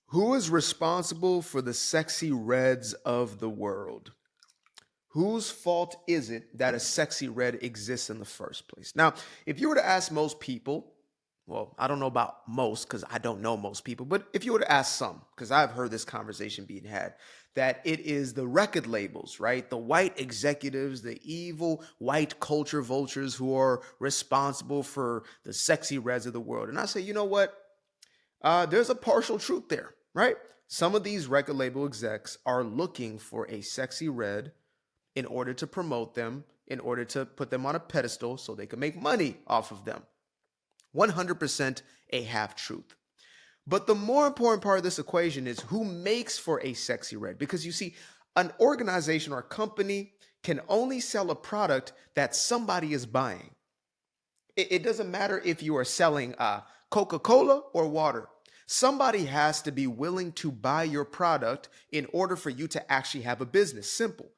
Who is responsible for the sexy reds of the world? Whose fault is it that a sexy red exists in the first place? Now, if you were to ask most people, well, I don't know about most because I don't know most people, but if you were to ask some, because I've heard this conversation being had, that it is the record labels, right? The white executives, the evil white culture vultures who are responsible for the sexy reds of the world. And I say, you know what? There's a partial truth there, right? Some of these record label execs are looking for a sexy red in order to promote them, in order to put them on a pedestal so they can make money off of them. 100% a half truth. But the more important part of this equation is who makes for a sexy red. Because you see, an organization or a company can only sell a product that somebody is buying. It doesn't matter if you are selling Coca-Cola or water. Somebody has to be willing to buy your product in order for you to actually have a business. Simple.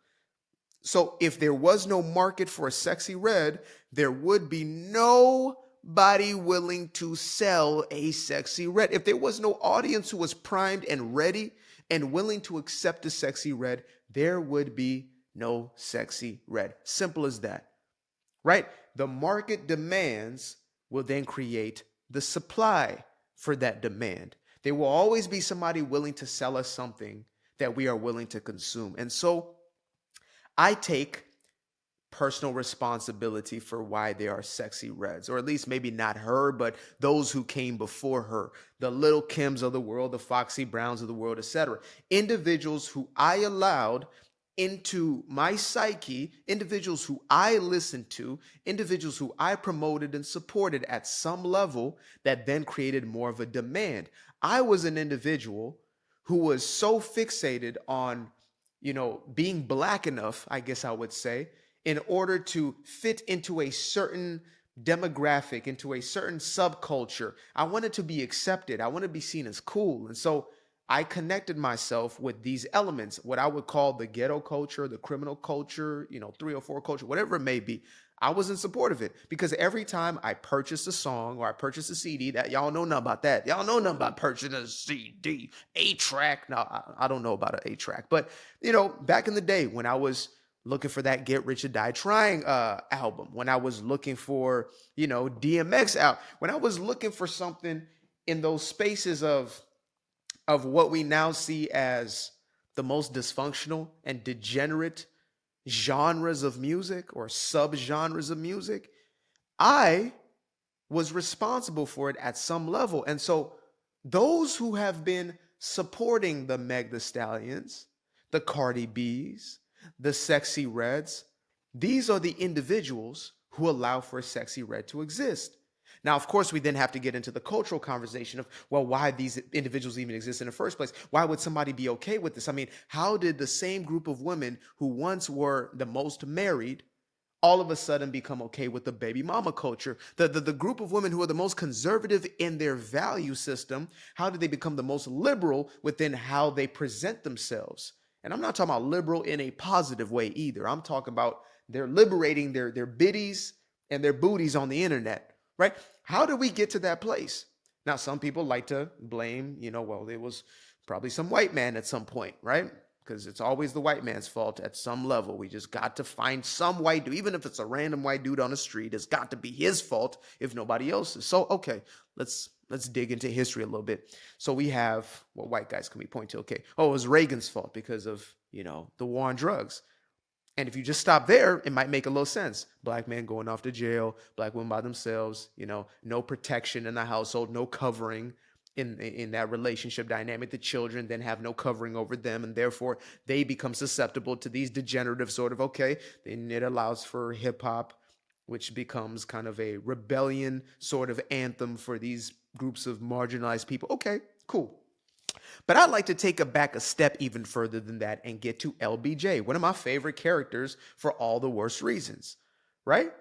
So if there was no market for a sexy red, there would be nobody willing to sell a sexy red. If there was no audience who was primed and ready and willing to accept a sexy red, there would be no sexy red. Simple as that. Right? The market demands will then create the supply for that demand. There will always be somebody willing to sell us something that we are willing to consume. And so I take personal responsibility for why they are sexy reds, or at least maybe not her, but those who came before her, the Little Kims of the world, the Foxy Browns of the world, etc. Individuals who I allowed into my psyche, individuals who I listened to, individuals who I promoted and supported at some level that then created more of a demand. I was an individual who was so fixated on, being black enough, I guess I would say, in order to fit into a certain demographic, into a certain subculture. I wanted to be accepted. I wanted to be seen as cool. And so I connected myself with these elements, what I would call the ghetto culture, the criminal culture, 304 culture, whatever it may be. I was in support of it because every time I purchased a song or I purchased a CD, that y'all know nothing about that. Y'all know nothing about purchasing a CD, a track. Now, I don't know about an A track, but back in the day when I was looking for that Get Rich or Die Trying album, when I was looking for, DMX out, when I was looking for something in those spaces of what we now see as the most dysfunctional and degenerate genres of music or subgenres of music, I was responsible for it at some level. And so those who have been supporting the Meg the Stallions, the Cardi B's, the Sexy Reds, these are the individuals who allow for a sexy red to exist. Now, of course, we then have to get into the cultural conversation of, well, why these individuals even exist in the first place? Why would somebody be okay with this? I mean, how did the same group of women who once were the most married all of a sudden become okay with the baby mama culture? The group of women who are the most conservative in their value system, how did they become the most liberal within how they present themselves? And I'm not talking about liberal in a positive way either. I'm talking about they're liberating their biddies and their booties on the internet, right? How do we get to that place? Now, some people like to blame, well, there was probably some white man at some point, right? Because it's always the white man's fault at some level. We just got to find some white dude, even if it's a random white dude on the street, it's got to be his fault if nobody else's. So, okay, let's dig into history a little bit. So we have, what white guys can we point to? Okay, it was Reagan's fault because of, the war on drugs. And if you just stop there, it might make a little sense. Black men going off to jail, black women by themselves, no protection in the household, no covering in that relationship dynamic. The children then have no covering over them, and therefore they become susceptible to these degenerative sort of, okay, then it allows for hip hop, which becomes kind of a rebellion sort of anthem for these groups of marginalized people. Okay, cool. But I'd like to take it back a step even further than that and get to LBJ, one of my favorite characters for all the worst reasons, right?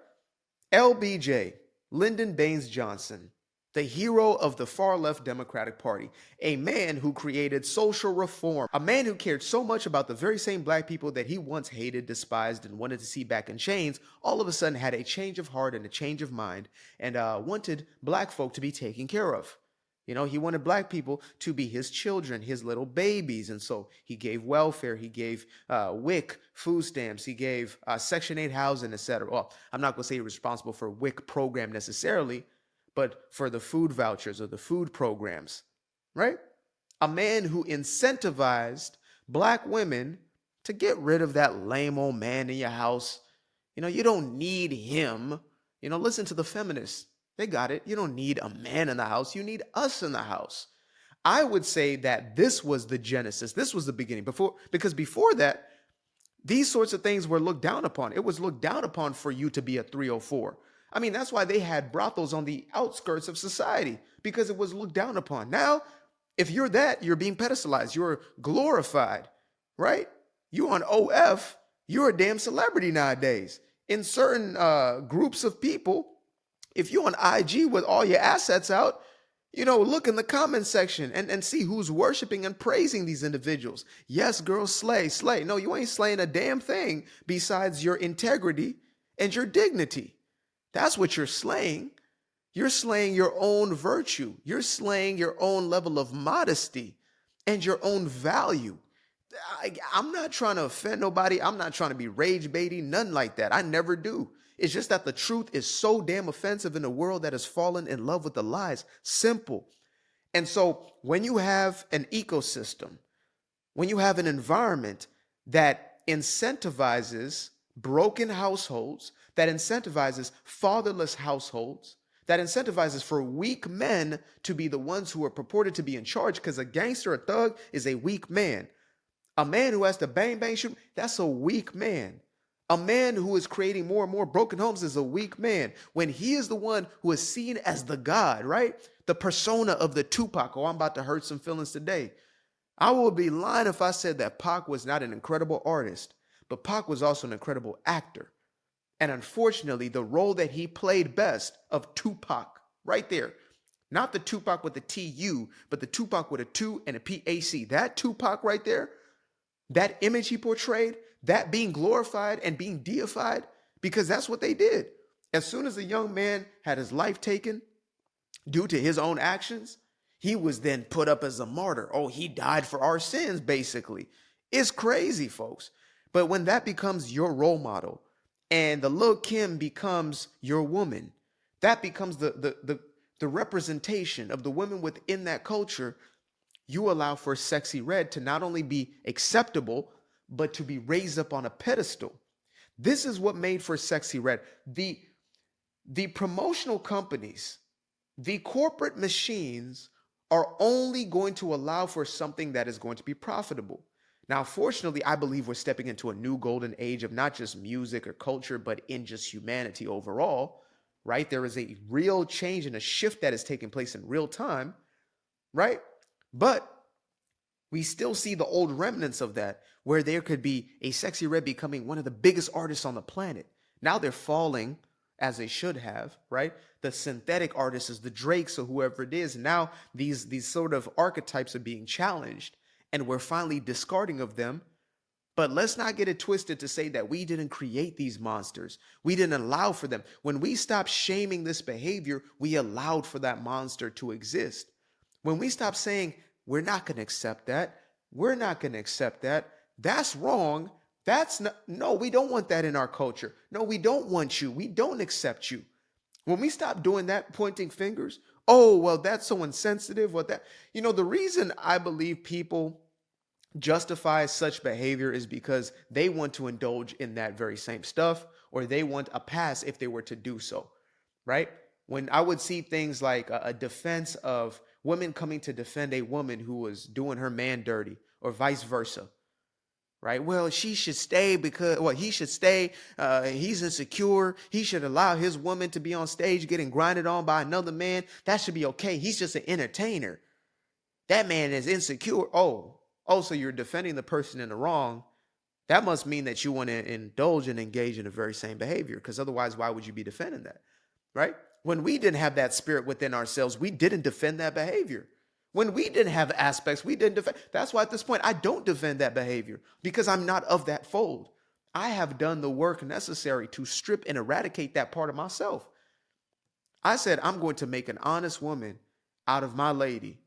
LBJ, Lyndon Baines Johnson, the hero of the far left Democratic Party, a man who created social reform, a man who cared so much about the very same black people that he once hated, despised, and wanted to see back in chains, all of a sudden had a change of heart and a change of mind and wanted black folk to be taken care of. He wanted black people to be his children, his little babies. And so he gave welfare, he gave WIC food stamps, he gave Section 8 housing, etc. Well, I'm not going to say he was responsible for WIC program necessarily, but for the food vouchers or the food programs, right? A man who incentivized black women to get rid of that lame old man in your house. You don't need him. Listen to the feminists. They got it. You don't need a man in the house. You need us in the house. I would say that this was the genesis. This was the beginning. Because before that, these sorts of things were looked down upon. It was looked down upon for you to be a 304. I mean, that's why they had brothels on the outskirts of society, because it was looked down upon. Now, if you're that, you're being pedestalized. You're glorified, right? You on OF, you're a damn celebrity nowadays. In certain groups of people, if you're on IG with all your assets out, look in the comment section and see who's worshiping and praising these individuals. Yes, girls, slay. No, you ain't slaying a damn thing besides your integrity and your dignity. That's what you're slaying. You're slaying your own virtue. You're slaying your own level of modesty and your own value. I'm not trying to offend nobody. I'm not trying to be rage baiting, nothing like that. I never do. It's just that the truth is so damn offensive in a world that has fallen in love with the lies. Simple. And so when you have an ecosystem, when you have an environment that incentivizes broken households, that incentivizes fatherless households, that incentivizes for weak men to be the ones who are purported to be in charge, because a gangster, a thug, is a weak man. A man who has to bang, bang, shoot, that's a weak man. A man who is creating more and more broken homes is a weak man. When he is the one who is seen as the God, right? The persona of the Tupac. Oh, I'm about to hurt some feelings today. I would be lying if I said that Pac was not an incredible artist, but Pac was also an incredible actor. And unfortunately, the role that he played best of Tupac, right there, not the Tupac with the TU, but the Tupac with a 2 and a PAC, that Tupac right there, that image he portrayed, that being glorified and being deified, because that's what they did. As soon as a young man had his life taken due to his own actions, he was then put up as a martyr. Oh, he died for our sins, basically. It's crazy, folks. But when that becomes your role model and the Lil' Kim becomes your woman, that becomes the representation of the women within that culture, you allow for Sexy Red to not only be acceptable, but to be raised up on a pedestal. This is what made for Sexy Red. The promotional companies, the corporate machines are only going to allow for something that is going to be profitable. Now, fortunately, I believe we're stepping into a new golden age of not just music or culture, but in just humanity overall, right? There is a real change and a shift that is taking place in real time, right? But we still see the old remnants of that, where there could be a Sexy Red becoming one of the biggest artists on the planet. Now they're falling as they should have, right? The synthetic artists, the Drakes or whoever it is. Now these sort of archetypes are being challenged, and we're finally discarding of them. But let's not get it twisted to say that we didn't create these monsters. We didn't allow for them. When we stopped shaming this behavior, we allowed for that monster to exist. When we stop saying, we're not going to accept that, we're not going to accept that, that's wrong, that's not, no, we don't want that in our culture. No, we don't want you. We don't accept you. When we stop doing that, pointing fingers, oh, well, that's so insensitive. The reason I believe people justify such behavior is because they want to indulge in that very same stuff, or they want a pass if they were to do so, right? When I would see things like a defense of women coming to defend a woman who was doing her man dirty, or vice versa, right? Well, she should stay he should stay. He's insecure. He should allow his woman to be on stage getting grinded on by another man. That should be okay. He's just an entertainer. That man is insecure. Oh, so you're defending the person in the wrong. That must mean that you want to indulge and engage in the very same behavior, because otherwise, why would you be defending that, right? When we didn't have that spirit within ourselves, we didn't defend that behavior. When we didn't have aspects, we didn't defend. That's why at this point, I don't defend that behavior, because I'm not of that fold. I have done the work necessary to strip and eradicate that part of myself. I said, I'm going to make an honest woman out of my lady,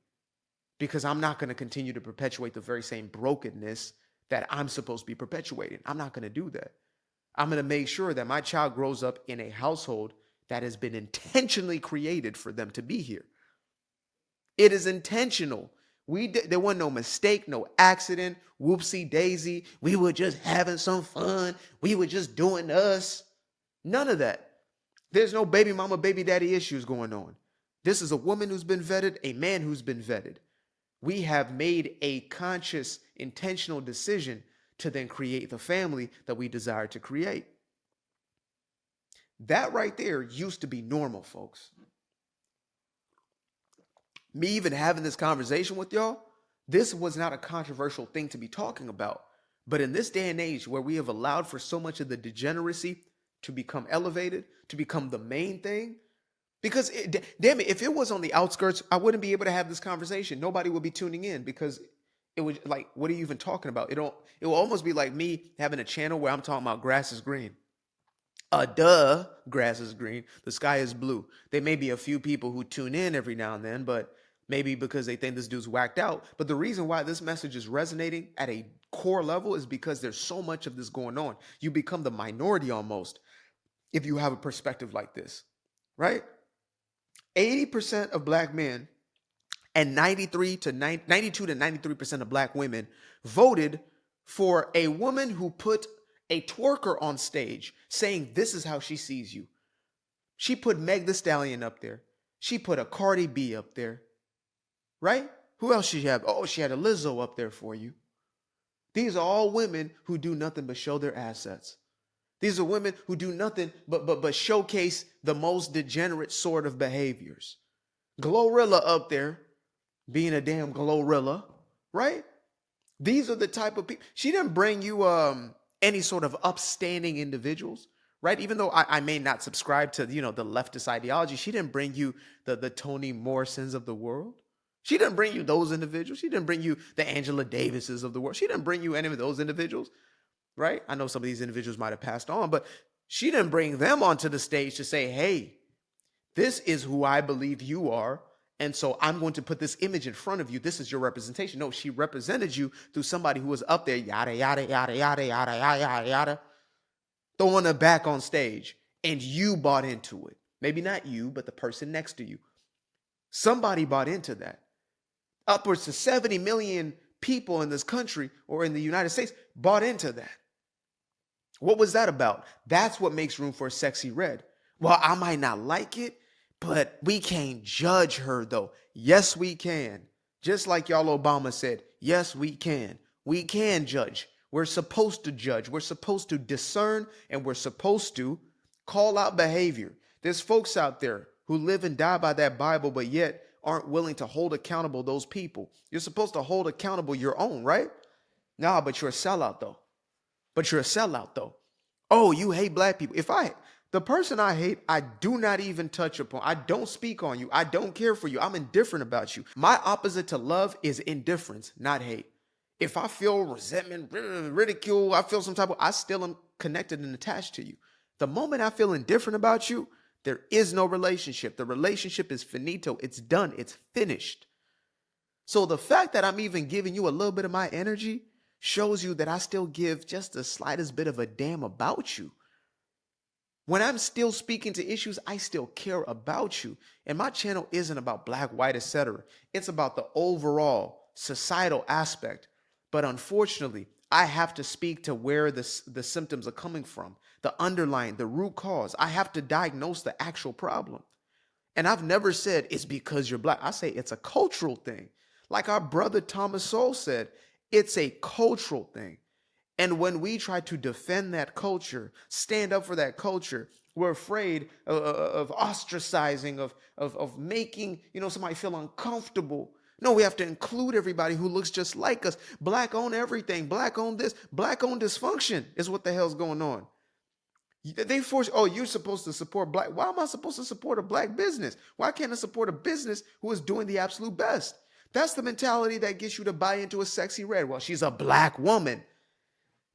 because I'm not going to continue to perpetuate the very same brokenness that I'm supposed to be perpetuating. I'm not going to do that. I'm going to make sure that my child grows up in a household that has been intentionally created for them to be here. It is intentional. There wasn't no mistake, no accident, whoopsie daisy. We were just having some fun. We were just doing us. None of that. There's no baby mama, baby daddy issues going on. This is a woman who's been vetted, a man who's been vetted. We have made a conscious, intentional decision to then create the family that we desire to create. That right there used to be normal, folks. Me even having this conversation with y'all, this was not a controversial thing to be talking about. But in this day and age where we have allowed for so much of the degeneracy to become elevated, to become the main thing, because damn it, if it was on the outskirts, I wouldn't be able to have this conversation. Nobody would be tuning in because it was like, what are you even talking about? It will almost be like me having a channel where I'm talking about grass is green. Grass is green. The sky is blue. There may be a few people who tune in every now and then, but maybe because they think this dude's whacked out. But the reason why this message is resonating at a core level is because there's so much of this going on. You become the minority almost if you have a perspective like this, right? 80% of black men and 92 to 93% of black women voted for a woman who put a twerker on stage saying this is how she sees you. She put Meg Thee Stallion up there. She put a Cardi B up there. Right? Who else she have? Oh, she had a Lizzo up there for you. These are all women who do nothing but show their assets. These are women who do nothing but showcase the most degenerate sort of behaviors. Glorilla up there being a damn Glorilla, right? These are the type of people. She didn't bring you any sort of upstanding individuals, right? Even though I may not subscribe to, the leftist ideology, she didn't bring you the Toni Morrisons of the world. She didn't bring you those individuals. She didn't bring you the Angela Davises of the world. She didn't bring you any of those individuals, right? I know some of these individuals might have passed on, but she didn't bring them onto the stage to say, hey, this is who I believe you are, and so I'm going to put this image in front of you. This is your representation. No, she represented you through somebody who was up there, yada, yada, yada, yada, yada, yada, yada, yada, throwing her back on stage, and you bought into it. Maybe not you, but the person next to you. Somebody bought into that. Upwards to 70 million people in this country or in the United States bought into that. What was that about? That's what makes room for Sexy Red. Well, I might not like it, but we can't judge her though. Yes, we can. Just like y'all Obama said, yes, we can. We can judge. We're supposed to judge. We're supposed to discern, and we're supposed to call out behavior. There's folks out there who live and die by that Bible, but yet aren't willing to hold accountable those people. You're supposed to hold accountable your own, right? Nah, but you're a sellout though. Oh, you hate black people. The person I hate, I do not even touch upon. I don't speak on you. I don't care for you. I'm indifferent about you. My opposite to love is indifference, not hate. If I feel resentment, ridicule, I feel some type of, I still am connected and attached to you. The moment I feel indifferent about you, there is no relationship. The relationship is finito. It's done. It's finished. So the fact that I'm even giving you a little bit of my energy shows you that I still give just the slightest bit of a damn about you. When I'm still speaking to issues, I still care about you. And my channel isn't about black, white, etc. It's about the overall societal aspect. But unfortunately, I have to speak to where the symptoms are coming from, the underlying, the root cause. I have to diagnose the actual problem. And I've never said it's because you're black. I say it's a cultural thing. Like our brother Thomas Sowell said, it's a cultural thing. And when we try to defend that culture, stand up for that culture, we're afraid of ostracizing, of making, somebody feel uncomfortable. No, we have to include everybody who looks just like us. Black own everything. Black own this. Black own dysfunction is what the hell's going on. They force, you're supposed to support black. Why am I supposed to support a black business? Why can't I support a business who is doing the absolute best? That's the mentality that gets you to buy into a Sexy Red. Well, she's a black woman.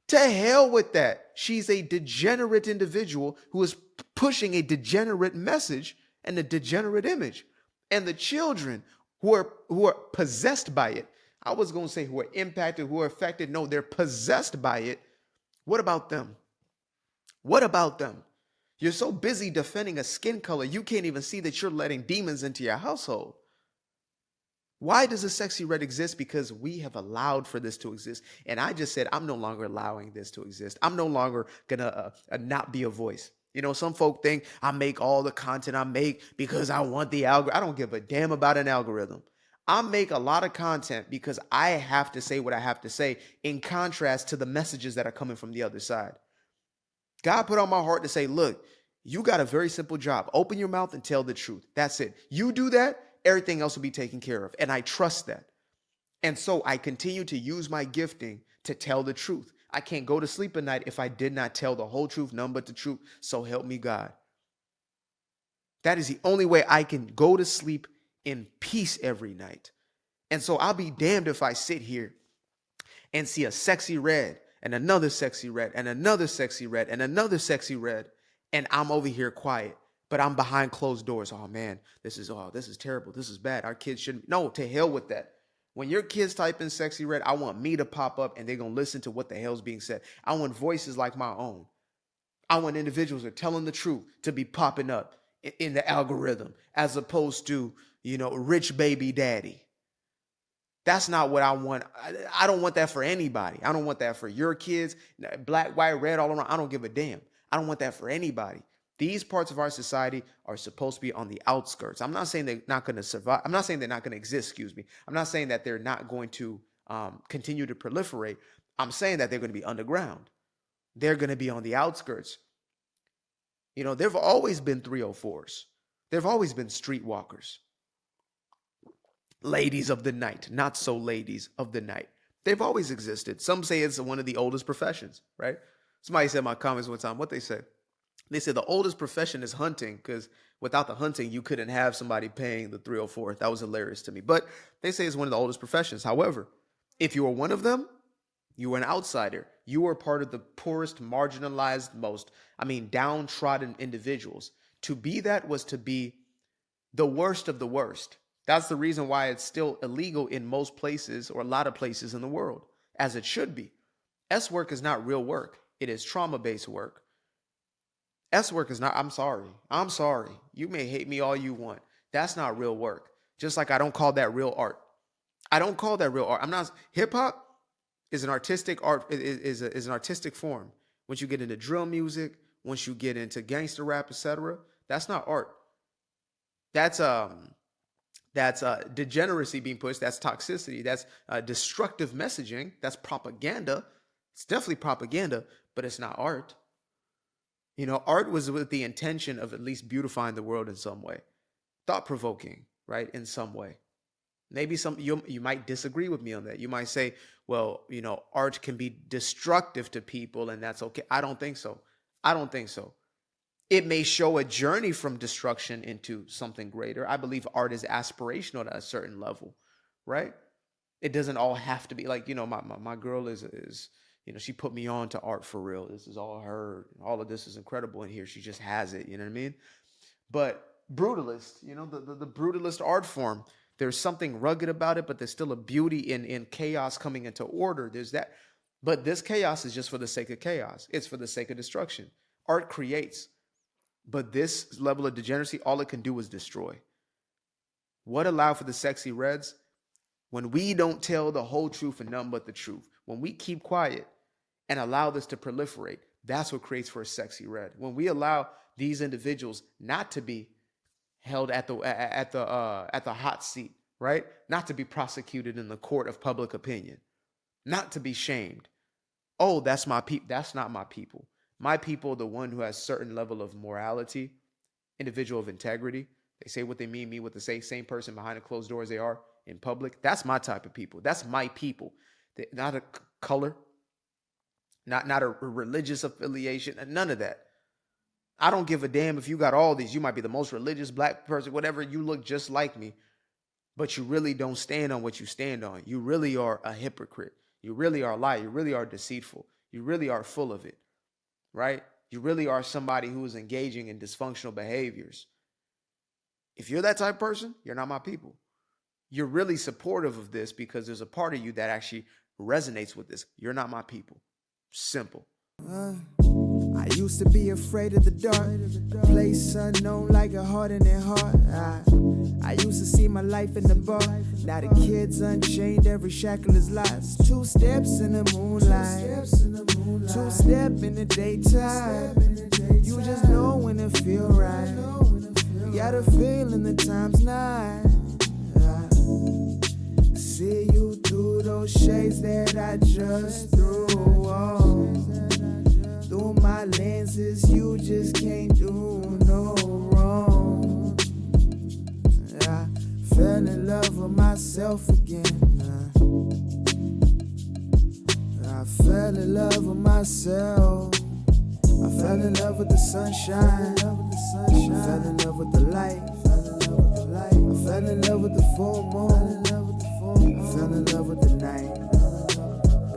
To hell with that. She's a degenerate individual who is pushing a degenerate message and a degenerate image. And the children who are possessed by it. I was going to say who are impacted, who are affected. No, they're possessed by it. What about them? What about them? You're so busy defending a skin color, you can't even see that you're letting demons into your household. Why does a sexy red exist? Because we have allowed for this to exist. And I just said, I'm no longer allowing this to exist. I'm no longer going to not be a voice. You know, some folk think I make all the content I make because I want the algorithm. I don't give a damn about an algorithm. I make a lot of content because I have to say what I have to say in contrast to the messages that are coming from the other side. God put on my heart to say, look, you got a very simple job. Open your mouth and tell the truth. That's it. You do that, everything else will be taken care of. And I trust that. And so I continue to use my gifting to tell the truth. I can't go to sleep at night if I did not tell the whole truth, none but the truth. So help me God. That is the only way I can go to sleep in peace every night. And so I'll be damned if I sit here and see a sexy red and another sexy red and another sexy red and another sexy red, and I'm over here quiet, but I'm behind closed doors. Oh man, this is terrible. This is bad. Our kids shouldn't. No, to hell with that. When your kids type in sexy red, I want me to pop up and they're going to listen to what the hell's being said. I want voices like my own. I want individuals that are telling the truth to be popping up in the algorithm as opposed to, rich baby daddy. That's not what I want. I don't want that for anybody. I don't want that for your kids, black, white, red, all around. I don't give a damn. I don't want that for anybody. These parts of our society are supposed to be on the outskirts. I'm not saying they're not going to survive. I'm not saying they're not going to exist, excuse me. I'm not saying that they're not going to continue to proliferate. I'm saying that they're going to be underground. They're going to be on the outskirts. There've always been 304s. There've always been streetwalkers. Ladies of the night, not so ladies of the night. They've always existed. Some say it's one of the oldest professions, right? Somebody said in my comments one time, what they said? They said the oldest profession is hunting because without the hunting, you couldn't have somebody paying the 304. That was hilarious to me. But they say it's one of the oldest professions. However, if you were one of them, you were an outsider. You were part of the poorest, marginalized, downtrodden individuals. To be that was to be the worst of the worst. That's the reason why it's still illegal in most places or a lot of places in the world, as it should be. S work is not real work. It is trauma-based work. S work is not, I'm sorry. You may hate me all you want. That's not real work. Just like I don't call that real art. I don't call that real art. Hip hop is an artistic art, is an artistic form. Once you get into drill music, once you get into gangster rap, etc., that's not art. That's degeneracy being pushed. That's toxicity. That's destructive messaging. That's propaganda. It's definitely propaganda, but it's not art. Art was with the intention of at least beautifying the world in some way, thought-provoking, right? In some way. Maybe you might disagree with me on that. You might say, well, art can be destructive to people and that's okay. I don't think so. It may show a journey from destruction into something greater. I believe art is aspirational at a certain level, right? It doesn't all have to be like, my girl is she put me on to art for real. This is all her. All of this is incredible in here. She just has it. You know what I mean? But brutalist, the brutalist art form, there's something rugged about it, but there's still a beauty in chaos coming into order. There's that. But this chaos is just for the sake of chaos. It's for the sake of destruction. Art creates. But this level of degeneracy, all it can do is destroy. What allowed for the sexy reds? When we don't tell the whole truth and nothing but the truth, when we keep quiet and allow this to proliferate, that's what creates for a sexy red. When we allow these individuals not to be held at the hot seat, right? Not to be prosecuted in the court of public opinion, not to be shamed. Oh, that's my people. That's not my people. My people, the one who has certain level of morality, individual of integrity. They say what they mean what they say. Same person behind the closed doors they are in public. That's my type of people. That's my people. Not a color, not a religious affiliation, none of that. I don't give a damn if you got all these. You might be the most religious black person, whatever. You look just like me, but you really don't stand on what you stand on. You really are a hypocrite. You really are a liar. You really are deceitful. You really are full of it. Right? You really are somebody who is engaging in dysfunctional behaviors. If you're that type of person, you're not my people. you're really supportive of this because there's a part of you that actually resonates with this. You're not my people. Simple. I used to be afraid of the dark, a place unknown like a heart in their heart. I used to see my life in the bar. Now the kids unchained, every shackle is lost. 2 steps in the moonlight, 2 step in the daytime. You just know when it feel right. You got a feeling the time's night. See you through those shades that I just threw on. Through my lenses, you just can't do no wrong. I fell in love with myself again. I fell in love with myself. I fell in love with the sunshine. I fell in love with the light. I fell in love with the full moon. I fell in love with the night.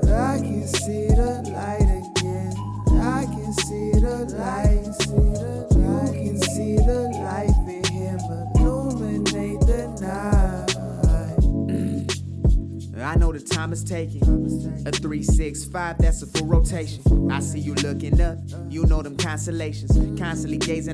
I can see the light again. I can see the light. You can see the life in him illuminate the night. I know the time is taking. A 365, that's a full rotation. I see you looking up. You know them constellations. Constantly gazing